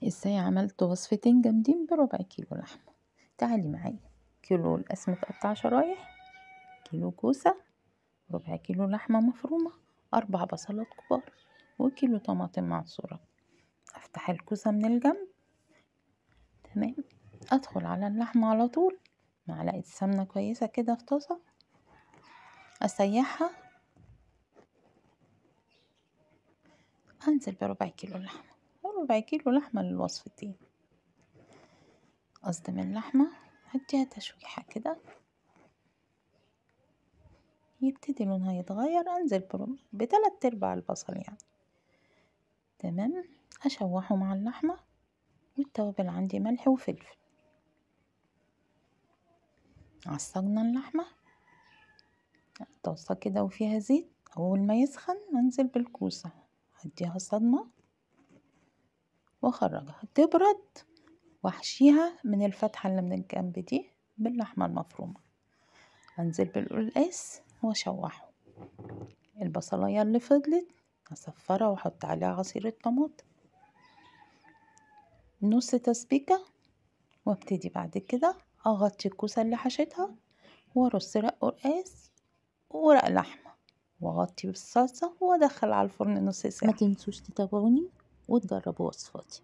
ازاي عملت وصفتين جامدين بربع كيلو لحمة؟ تعالي معايا. كيلو القاس متقطع شرايح، كيلو كوسة، ربع كيلو لحمة مفرومة، 4 بصلات كبار، وكيلو طماطم معصورة. افتح الكوسة من الجنب، تمام. ادخل على اللحمة على طول، معلقة سمنة كويسة كده في طاسة، اسيحها، انزل بربع كيلو لحمة، ربع كيلو لحمة للوصفتين. اصدم اللحمة، هديها تشويحة كده، يبتدي لونها يتغير، انزل بتلات ارباع البصل يعني، تمام. اشوحه مع اللحمة، والتوابل عندي ملح وفلفل. عصجنا اللحمة، طاسة كده وفيها زيت، اول ما يسخن انزل بالكوسة، هديها صدمة واخرجها تبرد، واحشيها من الفتحة اللي من الجنب دي باللحمة المفرومة. انزل بالقلقاس واشوحه. البصلاية اللي فضلت اصفرها واحط عليها عصير الطماطم، نص تسبيكة، وابتدي بعد كده اغطي الكوسة اللي حشيتها، وارص رق قلقاس ورق لحمة، واغطي بالصلصة وادخل على الفرن نص ما ساعة. تنسوش تتابعوني وتجربوا وصفاتي.